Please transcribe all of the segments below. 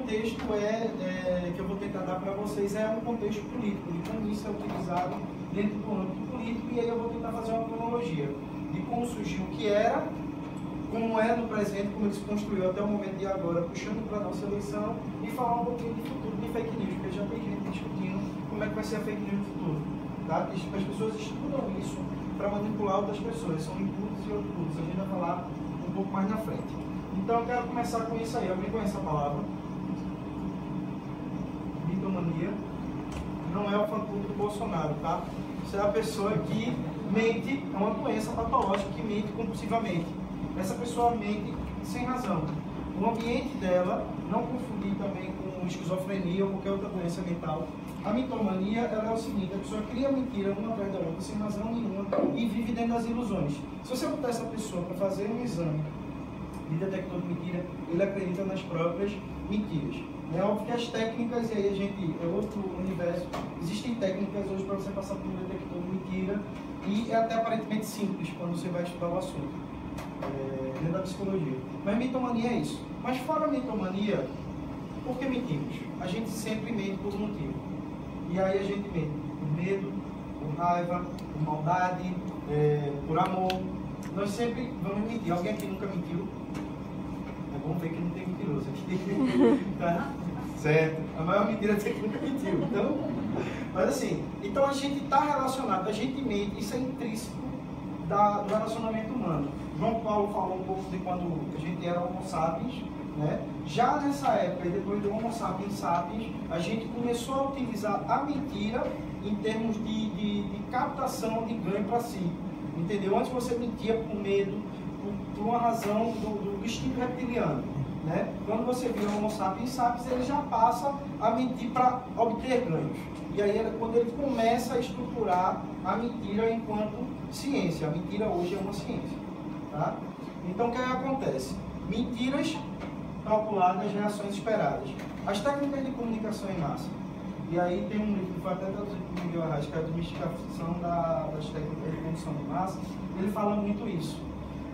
contexto que eu vou tentar dar para vocês é um contexto político, de como isso é utilizado dentro do âmbito político, e aí eu vou tentar fazer uma cronologia de como surgiu o que era, como é no presente, como ele se construiu até o momento de agora, puxando para a nossa eleição, e falar um pouquinho de futuro de fake news, porque já tem gente discutindo como é que vai ser a fake news no futuro. Tá? As pessoas estudam isso para manipular outras pessoas, são inputs e outputs, a gente vai falar um pouco mais na frente. Então eu quero começar com isso aí. Alguém conhece a palavra? Mitomania. Não é o fã-clube do Bolsonaro, tá? Isso é a pessoa que mente, é uma doença patológica que mente compulsivamente. Essa pessoa mente sem razão. O ambiente dela, não confundir também com esquizofrenia ou qualquer outra doença mental. A mitomania, ela é o seguinte: a pessoa cria mentira uma atrás da outra, sem razão nenhuma, e vive dentro das ilusões. Se você botar essa pessoa para fazer um exame de detector de mentira, ele acredita nas próprias mentiras. É óbvio que as técnicas, e aí é outro universo, existem técnicas hoje para você passar por um detector de mentira, e é até aparentemente simples quando você vai estudar o assunto, dentro da psicologia. Mas mitomania é isso. Mas fora a mitomania, por que mentimos? A gente sempre mente por um motivo. E aí a gente mente por medo, por raiva, por maldade, por amor. Nós sempre vamos mentir. Alguém aqui nunca mentiu? É bom ver que não tem mentiroso aqui. Tá? Certo. A maior mentira é dizer que nunca mentiu. Então, mas assim, então a gente está relacionado, a gente mente, isso é intrínseco do relacionamento humano. João Paulo falou um pouco de quando a gente era Homo sapiens, né? Já nessa época, e depois do Homo sapiens sapiens, a gente começou a utilizar a mentira em termos de captação de ganho para si. Entendeu? Antes você mentia por medo, por uma razão do instinto reptiliano. Né? Quando você vira o Homo sapiens sapiens, ele já passa a mentir para obter ganhos. E aí quando ele começa a estruturar a mentira enquanto ciência. A mentira hoje é uma ciência. Tá? Então o que acontece? Mentiras calculadas, reações esperadas. As técnicas de comunicação em massa. E aí tem um livro que foi até traduzido por Miguel Arraes, que é a Desmistificação das técnicas de condução de massa. Ele fala muito isso.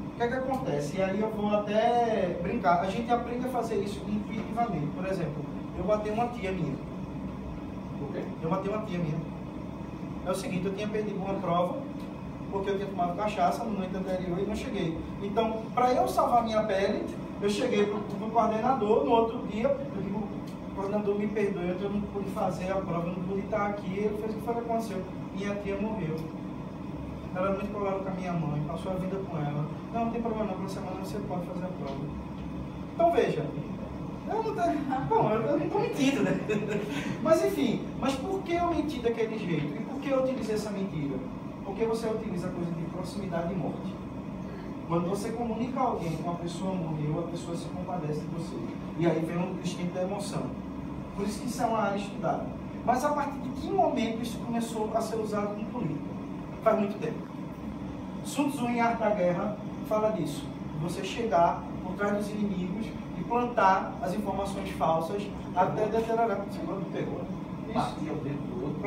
O que é que acontece? E aí eu vou até brincar. A gente aprende a fazer isso intuitivamente. Por exemplo, eu bati uma tia minha. Eu bati uma tia minha. É o seguinte, eu tinha perdido uma prova, porque eu tinha tomado cachaça no noite anterior e não cheguei. Então, para eu salvar minha pele, eu cheguei para o coordenador, no outro dia, eu digo: o coordenador, me perdoe, eu não pude fazer a prova, eu não pude estar aqui. Ele fez o que foi que aconteceu. Minha tia morreu. Ela era muito colada com a minha mãe, passou a vida com ela. Não tem problema não, para semana você pode fazer a prova. Então veja, eu não estou mentindo, né? Mas enfim, mas por que eu menti daquele jeito? E por que eu utilizei essa mentira? Porque você utiliza a coisa de proximidade e morte. Quando você comunica a alguém que uma pessoa morreu, a pessoa se compadece de você. E aí vem um instinto da emoção. Por isso que isso é uma área estudada. Mas a partir de que momento isso começou a ser usado com política? Faz muito tempo. Sun Tzu, em Arte da Guerra, fala disso. Você chegar por trás dos inimigos e plantar as informações falsas até deteriorar. Quando pegou, batia o dedo do outro,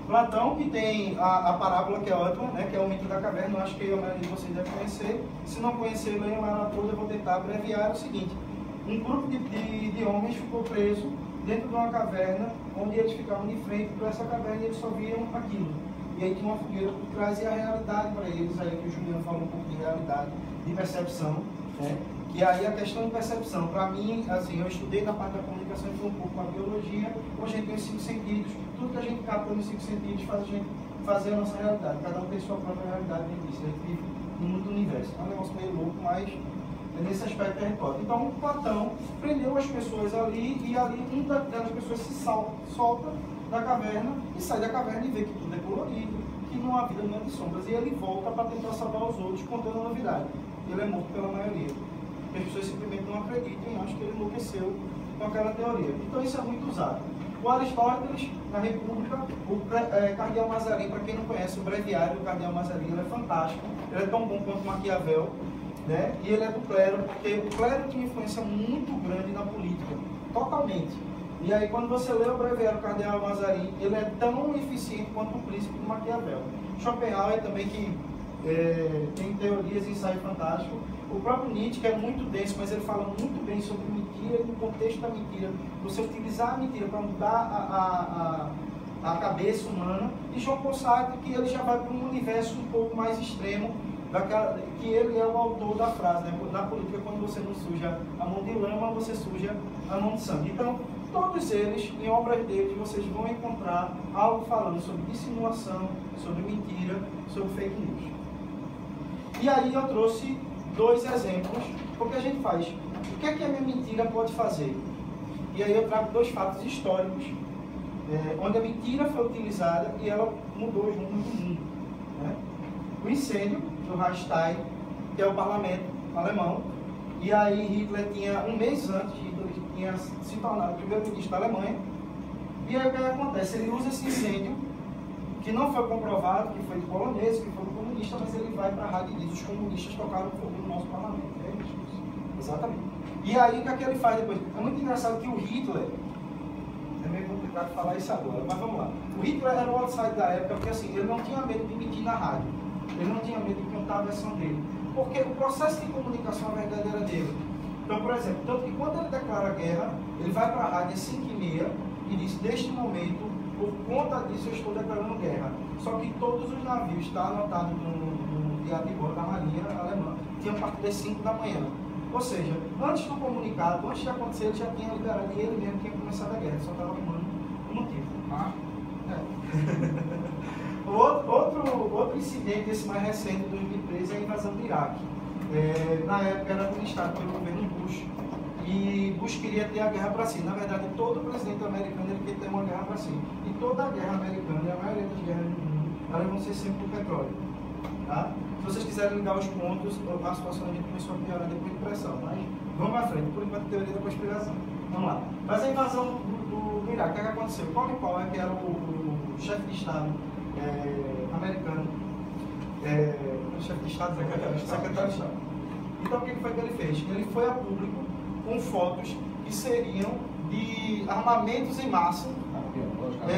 Platão, que tem a parábola que é ótima, né, que é o mito da caverna, eu acho que a maioria de vocês deve conhecer. Se não conhecer, leiam ela toda, eu vou tentar abreviar. É o seguinte: um grupo de homens ficou preso dentro de uma caverna, onde eles ficavam de frente para essa caverna e eles só viam aquilo. E aí tinha uma fogueira por trás e a realidade para eles, aí que o Juliano falou um pouco de realidade, de percepção, né? Que aí a questão de percepção, para mim, assim, eu estudei na parte da comunicação e foi um pouco a biologia, onde a gente tem os 5 sentidos, tudo que a gente capta nos 5 sentidos faz a gente fazer a nossa realidade, cada um tem sua própria realidade dentro disso, a gente vive no mundo do universo. É um negócio meio louco, mas nesse aspecto é hipótese. Então, Platão prendeu as pessoas ali, e ali uma das pessoas se solta da caverna e sai da caverna e vê que tudo é colorido, que não há vida, não é de sombras, e ele volta para tentar salvar os outros contando a novidade. Ele é morto pela maioria. As pessoas simplesmente não acreditam e acham que ele enlouqueceu com aquela teoria. Então isso é muito usado. O Aristóteles, na República, o Cardeal Mazarin, para quem não conhece o breviário do Cardeal Mazarin, ele é fantástico, ele é tão bom quanto Maquiavel, né? E ele é do clero, porque o clero tinha influência muito grande na política, totalmente. E aí quando você lê o breviário do Cardeal Mazarin, ele é tão eficiente quanto o príncipe do Maquiavel. Schopenhauer também, que tem teorias e ensaio fantástico. O próprio Nietzsche, que é muito denso, mas ele fala muito bem sobre mentira mentira, e no contexto da mentira, você utilizar a mentira para mudar a cabeça humana, e João Paul Sartre, que ele já vai para um universo um pouco mais extremo, que ele é o autor da frase, né? Na política, quando você não suja a mão de lama, você suja a mão de sangue. Então, todos eles, em obras deles, vocês vão encontrar algo falando sobre dissimulação, sobre mentira, sobre fake news. E aí eu trouxe 2 exemplos, porque a gente faz. O que é que a minha mentira pode fazer? E aí eu trago 2 fatos históricos, onde a mentira foi utilizada e ela mudou junto do mundo. Né? O incêndio do Reichstag, que é o parlamento alemão, e aí Hitler tinha, um mês antes, Hitler tinha se tornado primeiro-ministro da Alemanha, e aí o que acontece? Ele usa esse incêndio, que não foi comprovado, que foi de polonês, que foi de comunista, mas ele vai para a rádio e diz: os comunistas tocaram fogo no nosso parlamento. É isso. Exatamente. E aí o que ele faz depois? É muito engraçado que o Hitler, é meio complicado falar isso agora, mas vamos lá. O Hitler era o outside da época, porque assim, ele não tinha medo de mentir na rádio. Ele não tinha medo de contar a versão dele. Porque o processo de comunicação, a verdade era dele. Então, por exemplo, tanto que quando ele declara guerra, ele vai para a rádio às 5h30 e diz: neste momento, por conta disso, eu estou declarando guerra. Só que todos os navios, está anotado no diário de bordo da Marinha Alemã, tinham partido às 5 da manhã. Ou seja, antes do comunicado, antes de acontecer, ele já tinha liberado e ele mesmo tinha começado a guerra. Ele só estava arrumando o motivo. Outro incidente, esse mais recente, de 2013, é a invasão do Iraque. Na época era administrado pelo governo Bush, e Bush queria ter a guerra para si. Na verdade, todo presidente americano ele quer ter uma guerra para si. E toda a guerra americana, e a maioria das guerras do mundo, elas vão ser sempre por petróleo. Tá? Se vocês quiserem ligar os pontos, a situação da gente começou a piorar depois de pressão. Mas vamos à frente, por enquanto, teoria da conspiração. Vamos lá. Mas a invasão do Iraque, o que aconteceu? Colin Powell, que era o chefe de Estado americano, chefe de Estado, secretário de Estado. Então, o que foi que ele fez? Ele foi a público com fotos que seriam de armamentos em massa,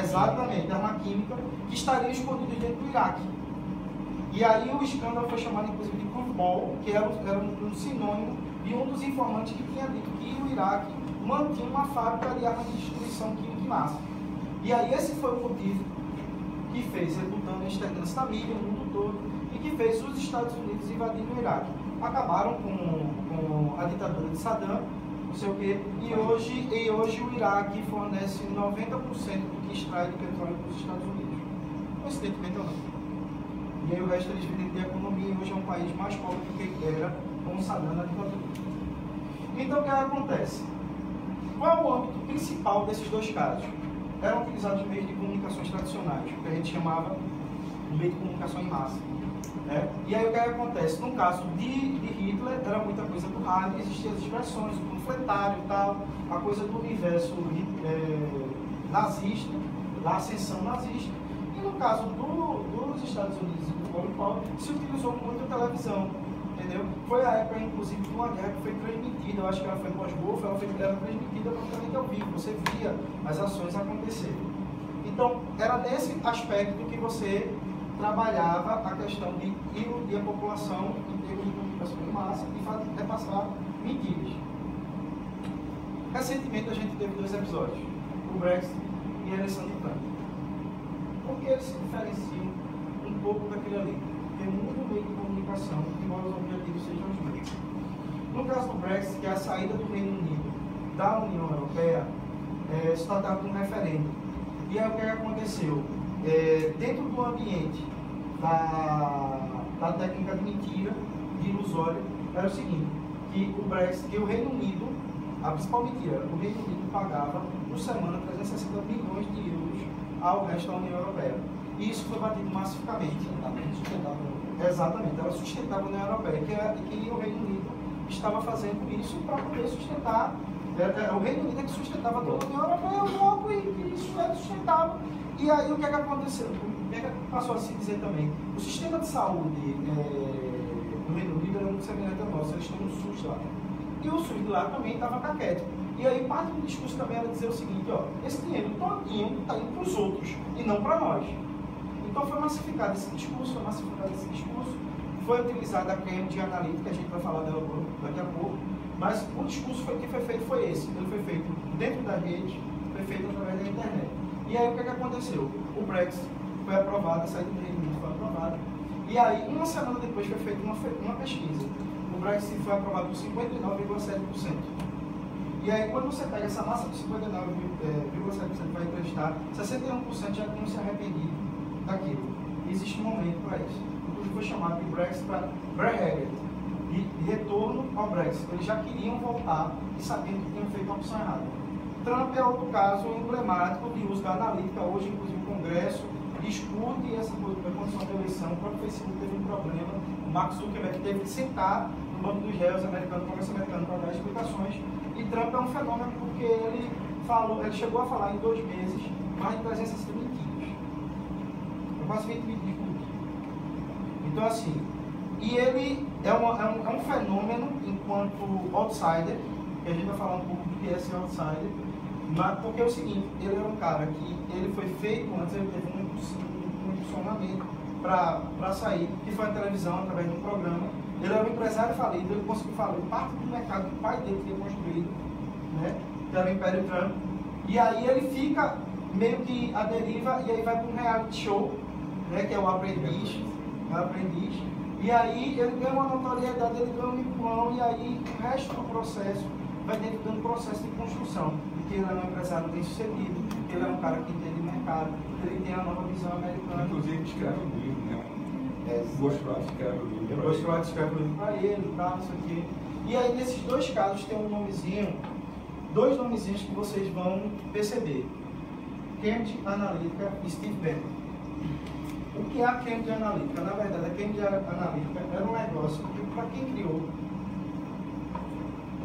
exatamente, arma química, que estariam escondidos dentro do Iraque. E aí o escândalo foi chamado, inclusive, de curveball, que era um sinônimo de um dos informantes que tinha dito que o Iraque mantinha uma fábrica de armas de destruição química em massa. E aí esse foi o motivo que fez, rebutando a externância da mídia, no mundo todo, e que fez os Estados Unidos invadirem o Iraque. Acabaram com a ditadura de Saddam, não sei o quê, e hoje o Iraque fornece 90% do que extrai de petróleo para os Estados Unidos. Coincidentemente ou não. E aí o resto eles vivem de economia, e hoje é um país mais pobre do que era com Saddam na ditadura. Então o que acontece? Qual é o âmbito principal desses 2 casos? Eram utilizados meios de comunicações tradicionais, o que a gente chamava de meio de comunicação em massa. E aí o que acontece? No caso de Hitler, era muita coisa do rádio, existiam as expressões, o panfletário e tal, a coisa do universo nazista, da ascensão nazista. E no caso dos Estados Unidos e do Colin Powell, se utilizou muito a televisão, entendeu? Foi a época, inclusive, de uma guerra que foi transmitida, eu acho que ela foi pós-Golfo, ela era transmitida praticamente ao vivo, você via as ações acontecerem. Então, era nesse aspecto que você trabalhava a questão de iludir a população em termos de comunicação de massa e repassar mentiras. Recentemente a gente teve 2 episódios, o Brexit e a eleição de Trump. Por que eles se diferenciam um pouco daquele ali? Porque muda o meio de comunicação, embora os objetivos sejam os mesmos. No caso do Brexit, que é a saída do Reino Unido da União Europeia, se tratava de um referendo. E aí o que aconteceu? Dentro do ambiente da técnica de mentira, de ilusória, era o seguinte, que o Brexit, que o Reino Unido, a principal mentira, o Reino Unido pagava por semana 360 bilhões de euros ao resto da União Europeia. E isso foi batido massificamente. Exatamente, ela sustentava a União Europeia, que o Reino Unido estava fazendo isso para poder sustentar. O Reino Unido é que sustentava toda a União Europeia, o bloco, e isso era sustentável. E aí o que é que aconteceu? O que é que passou a se dizer também? O sistema de saúde do Reino Unido era muito semelhante ao nosso, eles têm um SUS lá. E o SUS de lá também estava caquético. E aí parte do discurso também era dizer o seguinte, ó, esse dinheiro todinho está indo para os outros e não para nós. Então foi massificado esse discurso, foi utilizada a Cambridge Analytica, a gente vai falar dela daqui a pouco, Mas o discurso que foi feito foi esse. Ele foi feito dentro da rede, foi feito através da internet. E aí o que aconteceu? O Brexit foi aprovado, a saída do Reino Unido foi aprovada. E aí, uma semana depois, foi feita uma pesquisa. O Brexit foi aprovado por 59,7%. E aí, quando você pega essa massa de 59,7% vai entrevistar, 61% já tinham se arrependido daquilo. E existe um momento para isso. Inclusive foi chamado de Brexit para Brexit, e retorno ao Brexit. Eles já queriam voltar e sabiam que tinham feito uma opção errada. Trump é outro caso emblemático de uso da analítica. Hoje, inclusive, o Congresso discute essa condição da eleição. O próprio Facebook teve um problema. O Mark Zuckerberg teve que sentar no banco dos réus americano, no Congresso americano, para dar explicações. E Trump é um fenômeno porque ele chegou a falar em 2 meses mais de 360 mentiras. Quase 20 mentiras por dia. Então, assim, e ele é um fenômeno enquanto outsider, que a gente vai falar um pouco do que é esse outsider, mas porque é o seguinte, ele era um cara que ele foi feito, antes ele teve um impulsionamento para sair, que foi a televisão, através de um programa. Ele era um empresário falido, ele conseguiu falir parte do mercado que o pai dele tinha construído, né, que era o Império Trump. E aí ele fica meio que à deriva, e aí vai para um reality show, né, que é o Aprendiz. E aí ele ganha uma notoriedade, ele ganha um empurrão, e aí o resto do processo vai dentro de um processo de construção. Porque ele é um empresário bem sucedido, porque ele é um cara que entende mercado, ele tem a nova visão americana. Inclusive escreve um livro, né? Ghostwriter escreve um livro. Ghostwriter escreve um livro para ele, tá, não sei o quê. E aí nesses 2 casos tem um nomezinho, 2 nomezinhos que vocês vão perceber. Cambridge Analytica e Steve Bannon. O que é a Cambridge Analytica? Na verdade, a Cambridge Analytica era um negócio que, para quem criou,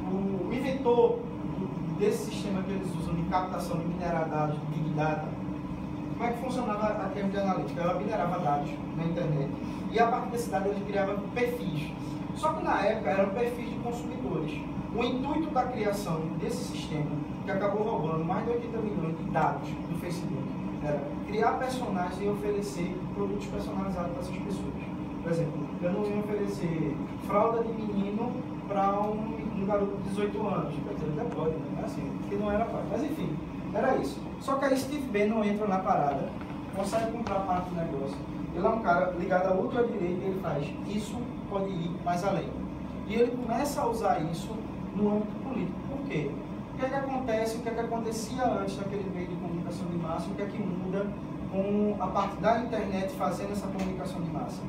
o inventor desse sistema que eles usam de captação de minerar dados, de Big Data, como é que funcionava a Cambridge Analytica? Ela minerava dados na internet e a partir desse dado eles criavam perfis. Só que na época eram perfis de consumidores. O intuito da criação desse sistema, que acabou roubando mais de 80 milhões de dados do Facebook, era criar personagens e oferecer produtos personalizados para essas pessoas. Por exemplo, eu não ia oferecer fralda de menino para um garoto de 18 anos. Quer dizer, até pode, né? Assim, que não era fácil. Mas enfim, era isso. Só que aí Steve Bannon entra na parada, consegue comprar parte do negócio. Ele é um cara ligado à ultradireita e ele faz, isso pode ir mais além. E ele começa a usar isso no âmbito político. Por quê? O que é que acontece, o que é que acontecia antes naquele meio de comunicação de massa, o que é que muda com a parte da internet fazendo essa comunicação de massa?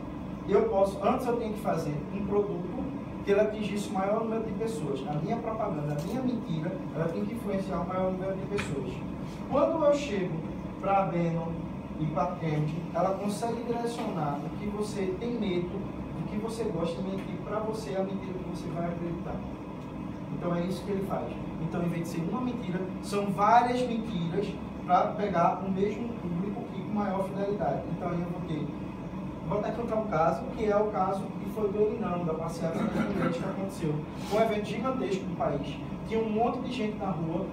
Antes eu tinha que fazer um produto que ele atingisse o maior número de pessoas. A minha propaganda, a minha mentira, ela tem que influenciar o maior número de pessoas. Quando eu chego para a Bannon e para a Cambridge, ela consegue direcionar o que você tem medo, o que você gosta de mentir, para você é a mentira que você vai acreditar. Então é isso que ele faz. Então, em vez de ser uma mentira, são várias mentiras para pegar o mesmo público e com maior fidelidade. Então aí eu vou até contar um caso, que é o caso que foi do Elinão, da passeata das mulheres que aconteceu. Foi um evento gigantesco no país. Tinha um monte de gente na rua.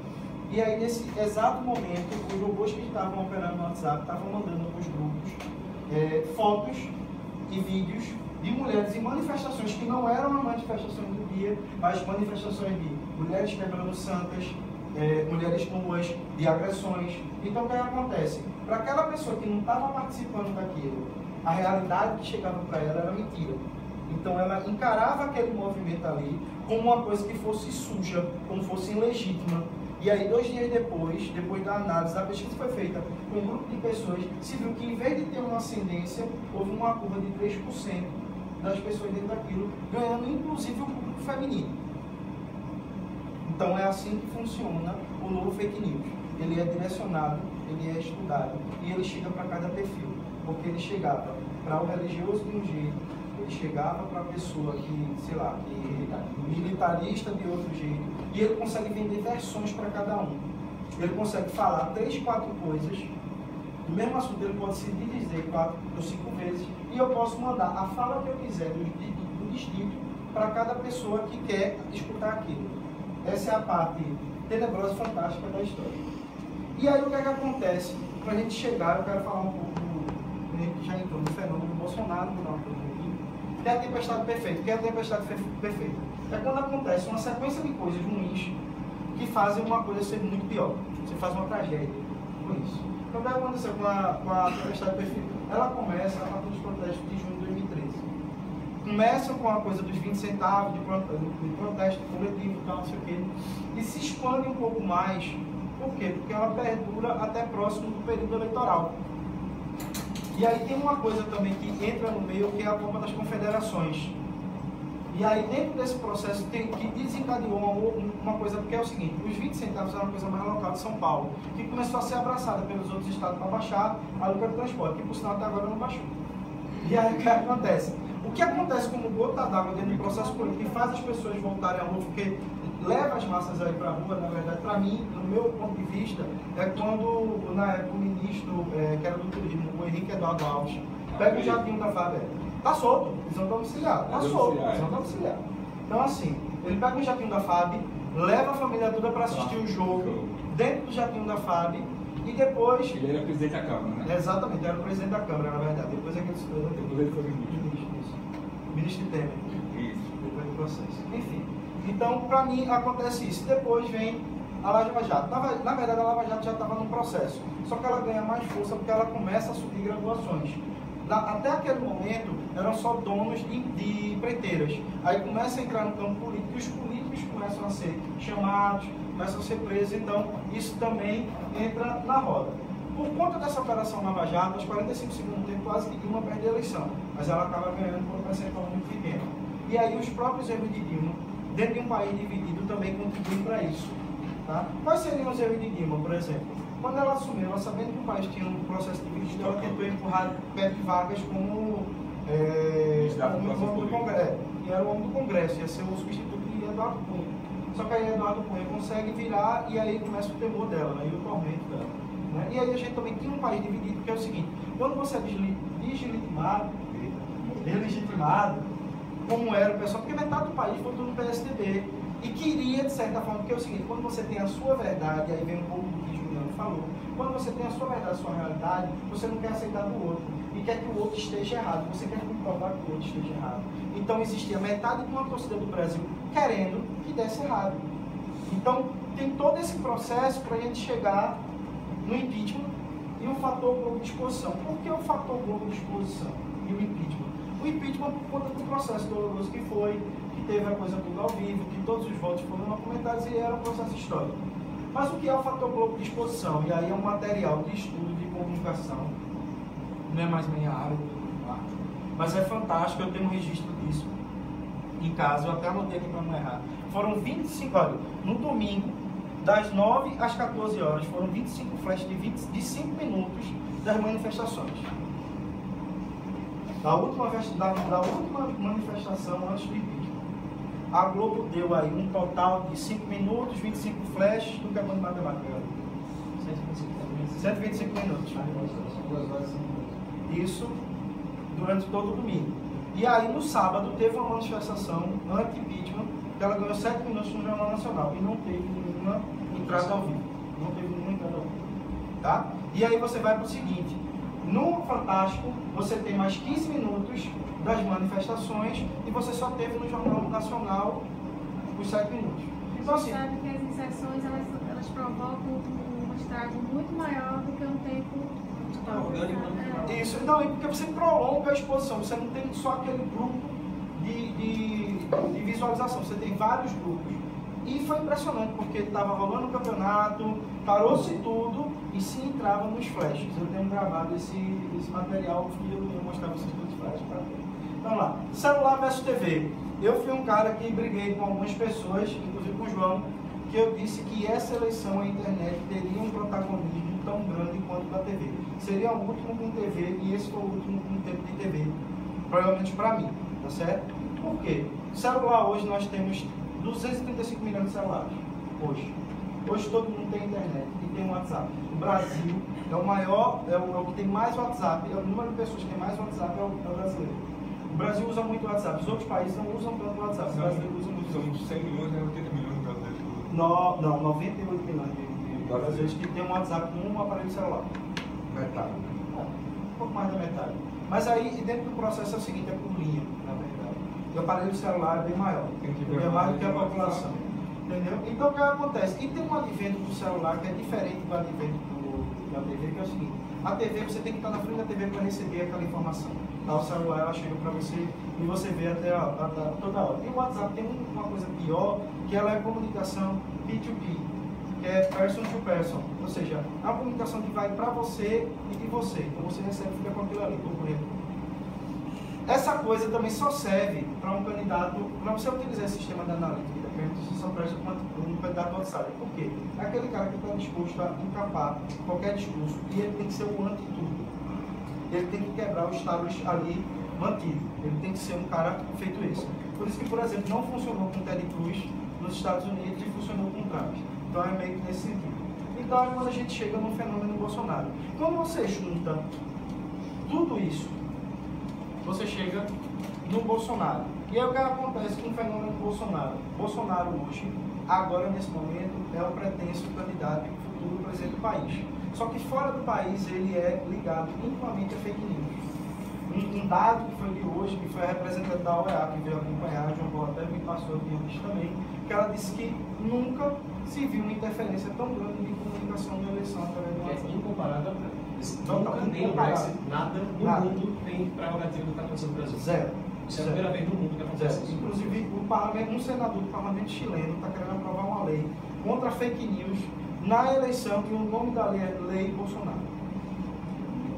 E aí, nesse exato momento, os robôs que estavam operando no WhatsApp estavam mandando para os grupos fotos e vídeos de mulheres em manifestações que não eram manifestações do dia, mas manifestações de mulheres quebrando santas, mulheres nuas, de agressões. Então, o que acontece? Para aquela pessoa que não estava participando daquilo, a realidade que chegava para ela era mentira. Então, ela encarava aquele movimento ali como uma coisa que fosse suja, como fosse ilegítima. E aí, 2 dias depois da análise, a pesquisa foi feita com um grupo de pessoas, se viu que, em vez de ter uma ascendência, houve uma curva de 3% das pessoas dentro daquilo, ganhando inclusive o público feminino. Então, é assim que funciona o novo fake news. Ele é direcionado, ele é estudado e ele chega para cada perfil. Porque ele chegava para o religioso de um jeito, ele chegava para a pessoa que, sei lá, militarista de outro jeito, e ele consegue vender versões para cada um. Ele consegue falar 3, 4 coisas, do mesmo assunto ele pode se dizer 4 ou 5 vezes, e eu posso mandar a fala que eu quiser do distrito para cada pessoa que quer escutar aquilo. Essa é a parte tenebrosa e fantástica da história. E aí o que é que acontece? Para a gente chegar, eu quero falar um pouco a gente já entrou no fenômeno do Bolsonaro, Tem a tempestade perfeita. O que é a tempestade perfeita? É quando acontece uma sequência de coisas ruins que fazem uma coisa ser muito pior. Você faz uma tragédia com isso. Então, o que aconteceu com a tempestade perfeita? Ela começa a partir dos protestos de junho de 2013. Começam com a coisa dos 20 centavos de protesto coletivo e tal, não sei o quê, e se expande um pouco mais. Por quê? Porque ela perdura até próximo do período eleitoral. E aí tem uma coisa também que entra no meio, que é a Copa das Confederações. E aí dentro desse processo que desencadeou uma coisa, porque é o seguinte, os 20 centavos era uma coisa mais local de São Paulo, que começou a ser abraçada pelos outros estados para baixar a alíquota de transporte, que por sinal até agora não baixou. E aí o que acontece? O que acontece como gota d'água dentro do processo político que faz as pessoas voltarem à luta, porque leva as massas aí para a rua, na verdade, para mim, no meu ponto de vista, é quando, na época, o ministro, que era do turismo, o Henrique Eduardo Alves, pega o jatinho da FAB, tá solto, prisão domiciliar, tá solto, prisão domiciliar. Então, assim, ele pega o jatinho da FAB, leva a família toda para assistir o jogo, dentro do jatinho da FAB, e depois... Ele era presidente da Câmara, né? Exatamente, era o presidente da Câmara, na verdade. Depois é que ele foi ministro. Ministro Temer. Isso. Depois do processo. Enfim. Então, para mim, acontece isso. Depois vem a Lava Jato. Na verdade, a Lava Jato já estava num processo. Só que ela ganha mais força porque ela começa a subir graduações. Até aquele momento, eram só donos de empreiteiras. Aí começa a entrar no campo político e os políticos começam a ser chamados, começam a ser presos. Então, isso também entra na roda. Por conta dessa operação Lava Jato, aos 45 segundos do tempo, quase que Dilma perde a eleição. Mas ela acaba ganhando por um percentual muito pequeno. E aí os próprios erros de Dilma, dentro de um país dividido, também contribuem para isso. Tá? Quais seriam os erros de Dilma, por exemplo? Quando ela assumiu, ela sabendo que o país tinha um processo dividido, ela tentou empurrar Pepe Vargas como homem do Congresso. E era o homem do Congresso, ia ser o substituto de Eduardo Cunha. Só que aí Eduardo Cunha consegue virar e aí começa o temor dela, né? E o tormento dela. Né? E aí a gente também tinha um país dividido, que é o seguinte, quando você é deslegitimado, como era o pessoal, porque metade do país foi tudo PSDB, e queria, de certa forma, porque é o seguinte, quando você tem a sua verdade, aí vem um pouco do que Juliano falou, quando você tem a sua verdade, a sua realidade, você não quer aceitar do outro, e quer que o outro esteja errado, você quer comprovar que o outro esteja errado. Então existia metade de uma torcida do Brasil querendo que desse errado. Então tem todo esse processo para a gente chegar no impeachment e o fator Globo de exposição. Por que o fator Globo de exposição e o impeachment? O impeachment por conta do processo doloroso que foi, que teve a coisa toda ao vivo, que todos os votos foram documentados e era um processo histórico. Mas o que é o fator Globo de exposição? E aí é um material de estudo, de comunicação, não é mais minha área, mas é fantástico, eu tenho um registro disso em casa, eu até anotei aqui para não errar. Foram 25, olha, no domingo, das 9 às 14 horas, foram 25 flashes de 5 minutos das manifestações. Da última manifestação antes do impeachment. A Globo deu aí um total de 5 minutos, 25 flashes, do que é bom de matemática. 125 minutos. Isso durante todo o domingo. E aí no sábado teve uma manifestação anti-impeachment, que ela ganhou 7 minutos no Jornal Nacional e não teve nenhuma entrada ao vivo. Não teve nenhuma entrada ao vivo. Tá? E aí você vai para o seguinte, no Fantástico você tem mais 15 minutos das manifestações e você só teve no Jornal Nacional os 7 minutos. Então assim... sabe que as inserções elas provocam um estrago muito maior do que um tempo... Isso, então, porque você prolonga a exposição, você não tem só aquele grupo de visualização, você tem vários grupos. E foi impressionante, porque estava rolando o campeonato, parou-se tudo e se entrava nos flashes. Eu tenho gravado esse material que eu ia mostrar para vocês todos os flashes. Então lá, celular versus TV. Eu fui um cara que briguei com algumas pessoas, inclusive com o João, que eu disse que essa eleição a internet teria um protagonismo tão grande quanto da TV. Seria o último com TV e esse foi o último com tempo de TV. Provavelmente para mim, tá certo? Por quê? Celular hoje nós temos 235 milhões de celulares. Hoje todo mundo tem internet e tem WhatsApp. O Brasil é o maior, é o que tem mais WhatsApp, é o número de pessoas que tem mais WhatsApp é o brasileiro. O Brasil usa muito WhatsApp, os outros países não usam tanto WhatsApp. O brasileiro usa muito. São 100 milhões, 80 milhões de brasileiros. Não, 98 milhões de brasileiros que tem um WhatsApp num aparelho celular. Metade. Um pouco mais da metade. Mas aí, dentro do processo é o seguinte, é por linha, na verdade. O aparelho celular é bem maior, é mais do que a população. Entendeu? Então, o que acontece? E tem um advento do celular que é diferente do advento da TV, que é o seguinte, a TV, você tem que estar na frente da TV para receber aquela informação. Tá? O celular, ela chega para você e você vê até toda hora. E o WhatsApp tem uma coisa pior, que ela é comunicação P2P, que é person to person, ou seja, é uma comunicação que vai para você e de você. Então você recebe e fica com aquilo ali, concorrendo. Essa coisa também só serve para um candidato, para você utilizar esse sistema de analítica, você só presta um candidato outsider. Por quê? É aquele cara que está disposto a encapar qualquer discurso e ele tem que ser o anti-tudo. Ele tem que quebrar o status ali mantido. Ele tem que ser um cara feito isso. Por isso que, por exemplo, não funcionou com Ted Cruz nos Estados Unidos e funcionou com Trump. Então é meio que nesse sentido. Então é quando a gente chega no fenômeno Bolsonaro. Quando você junta tudo isso, você chega no Bolsonaro. E aí o que acontece com o fenômeno Bolsonaro? Bolsonaro hoje, agora nesse momento, é o pretenso candidato futuro presidente do país. Só que fora do país ele é ligado intimamente a fake news. Um dado que foi de hoje, que foi a representante da OEA, que veio acompanhar, a João Paulo até me passou aqui antes também, que ela disse que nunca se viu uma interferência tão grande de comunicação na eleição através do WhatsApp. É incomparável. Total, Nem o Brexit, nada no mundo tem prerrogativa do que está acontecendo no Brasil. Zero. Isso é a primeira vez no mundo que acontece isso. Inclusive, um senador do parlamento chileno está querendo aprovar uma lei contra fake news na eleição, que o nome da lei é Lei Bolsonaro.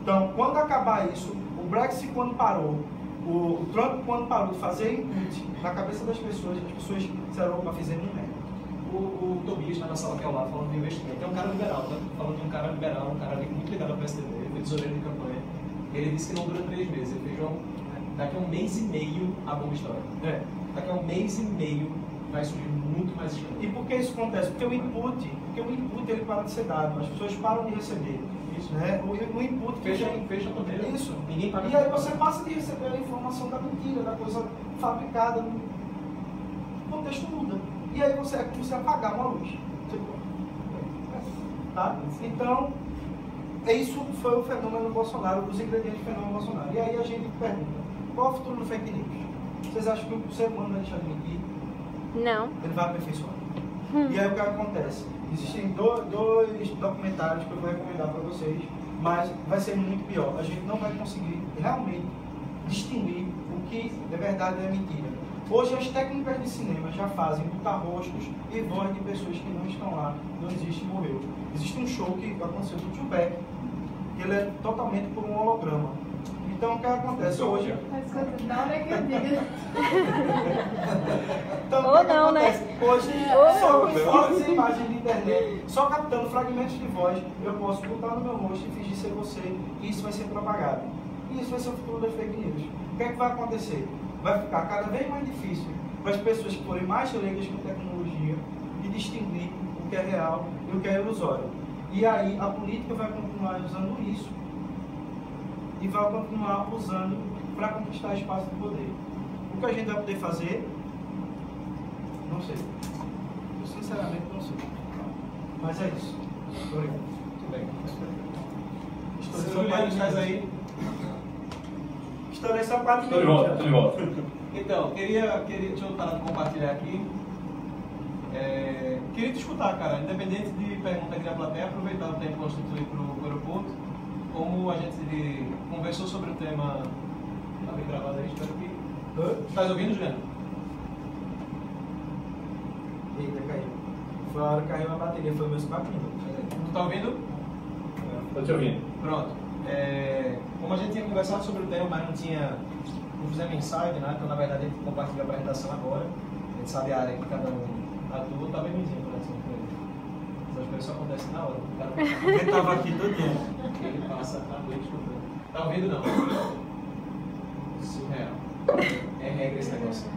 Então, quando acabar isso, o Brexit quando parou, o Trump quando parou de fazer input na cabeça das pessoas, as pessoas disseram, opa, fizemos um merda. O Tobias está na sala que é ao lado falando de investimento. É um cara liberal, tá? Falando de um cara liberal, um cara muito ligado ao PSDB, foi tesoureiro de campanha. Ele disse que não dura 3 meses. Ele fez daqui a 1 mês e meio a bomba história. Daqui a 1 mês e meio vai surgir muito mais escândalo. E por que isso acontece? Porque o input ele para de ser dado, as pessoas param de receber. Isso, né? O input fecha a torneira. Isso. Ninguém paga. E aí você passa de receber a informação da mentira, da coisa fabricada. O contexto muda. E aí você apagar uma luz. Tá? Então, isso foi o fenômeno Bolsonaro, os ingredientes do fenômeno Bolsonaro. E aí a gente pergunta, qual é o futuro do fake news? Vocês acham que o ser humano vai deixar de mentir? Não. Ele vai aperfeiçoar. E aí o que acontece? Existem dois documentários que eu vou recomendar para vocês, mas vai ser muito pior. A gente não vai conseguir realmente distinguir o que é verdade e é mentira. Hoje as técnicas de cinema já fazem botar rostos e voz de pessoas que não estão lá, não existe, morreu. Existe um show que aconteceu do Tupac, que ele é totalmente por um holograma. Então o que acontece hoje? Na hora que eu digo. Então, ou não, né? Hoje, só com fotos e imagens de internet, só captando fragmentos de voz, eu posso botar no meu rosto e fingir ser você, e isso vai ser propagado. E isso vai ser o futuro das fake news. O que é que vai acontecer? Vai ficar cada vez mais difícil para as pessoas que forem mais leigas com tecnologia de distinguir o que é real e o que é ilusório. E aí a política vai continuar usando isso e vai continuar usando para conquistar espaço de poder. O que a gente vai poder fazer? Não sei. Eu sinceramente não sei. Mas é isso. Obrigado. Muito bem. Juliano, estás aí? Estourei só 4 Estou minutos. de volta. Então, deixa eu parar de compartilhar aqui. Queria te escutar, cara, independente de pergunta aqui da plateia, aproveitar o tempo que nós temos aí para o aeroporto. Como a gente conversou sobre o tema. Está bem gravado aí, espero que. Estás ouvindo, Juliano? Eita, caiu. Foi a hora que caiu a bateria, foi meus 4 minutos. Tu está ouvindo? Estou te ouvindo. Pronto. Como a gente tinha conversado sobre o tema, mas não fizemos insight, né? Então na verdade a gente compartilha a apresentação agora. A gente sabe a área que cada um atua, tá bem ruimzinho a apresentação com ele. Essas coisas só acontecem na hora. Ele estava aqui todo dia. Ele passa a noite estudando. Tá ouvindo não? Surreal. É regra esse negócio.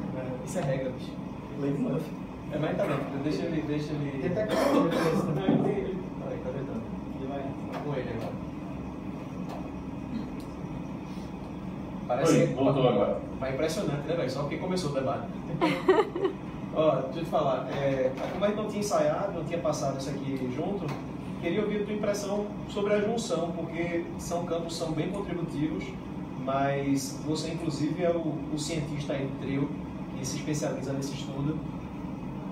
Isso é regra, bicho. Mas tá bem, deixa ele. Ele tá com Olha aí, tá tentando. Ele vai com ele agora. Parece voltou agora. Mas impressionante, né, velho? Só porque começou o debate. Ó, deixa eu te falar, como a gente não tinha ensaiado, não tinha passado isso aqui junto, queria ouvir a tua impressão sobre a junção, porque são campos bem contributivos, mas você inclusive é o cientista aí do trio que se especializa nesse estudo.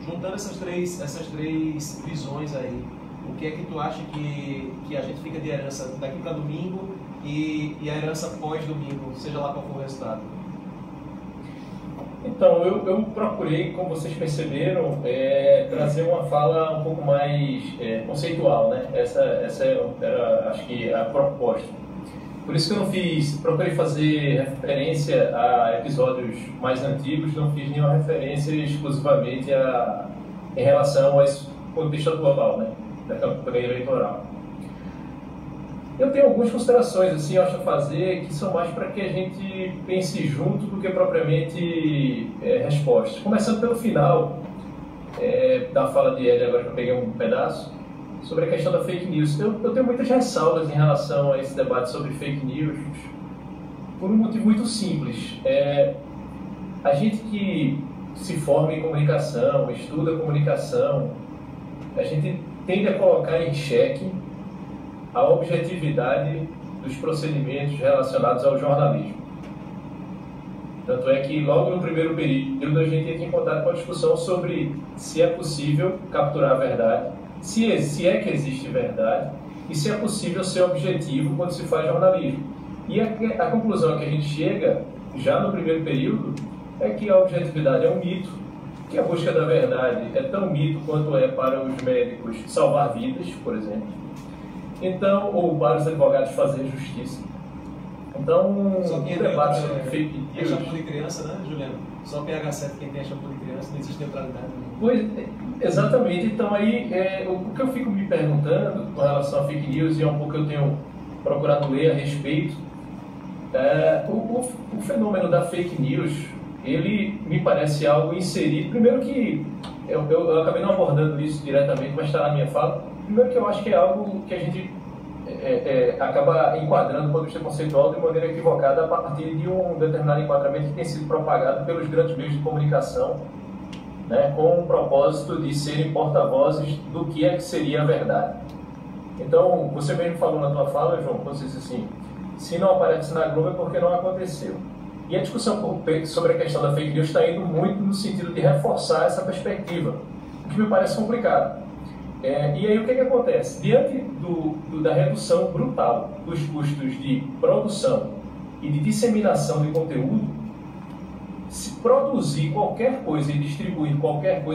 Juntando essas três visões aí, o que é que tu acha que a gente fica de herança daqui para domingo e a herança pós-domingo, seja lá qual for o resultado? Então, eu procurei, como vocês perceberam, trazer uma fala um pouco mais conceitual, né? Essa era, acho que, a proposta. Por isso que eu não procurei fazer referência a episódios mais antigos, não fiz nenhuma referência exclusivamente em relação a esse contexto atual, né? Da campanha eleitoral. Eu tenho algumas considerações, assim, eu acho a fazer, que são mais para que a gente pense junto do que propriamente respostas. Começando pelo final da fala de Ed, agora que eu peguei um pedaço, sobre a questão da fake news. Eu tenho muitas ressalvas em relação a esse debate sobre fake news, por um motivo muito simples. A gente que se forma em comunicação, estuda comunicação, a gente tende a colocar em xeque a objetividade dos procedimentos relacionados ao jornalismo. Tanto é que logo no primeiro período a gente entra em contato com a discussão sobre se é possível capturar a verdade, se é que existe verdade e se é possível ser objetivo quando se faz jornalismo. E a conclusão a que a gente chega, já no primeiro período, é que a objetividade é um mito, que a busca da verdade é tão mito quanto é para os médicos salvar vidas, por exemplo, então, ou para os advogados fazer justiça. Então, só quem o debate sobre fake news... É shampoo de criança, né, Juliano? Só PH7 quem tem shampoo de criança, não existe neutralidade. Pois, exatamente. Então, aí, o que eu fico me perguntando com relação a fake news, e é um pouco que eu tenho procurado ler a respeito, o fenômeno da fake news, ele me parece algo inserido. Primeiro que, eu acabei não abordando isso diretamente, mas está na minha fala. Primeiro que eu acho que é algo que a gente acaba enquadrando do ponto de vista conceitual de maneira equivocada a partir de um determinado enquadramento que tem sido propagado pelos grandes meios de comunicação, né, com o propósito de serem porta-vozes do que é que seria a verdade. Então, você mesmo falou na tua fala, João, você disse assim, se não aparece na Globo é porque não aconteceu. E a discussão sobre a questão da fake news está indo muito no sentido de reforçar essa perspectiva, o que me parece complicado. E aí o que acontece? Diante da redução brutal dos custos de produção e de disseminação de conteúdo, se produzir qualquer coisa e distribuir qualquer coisa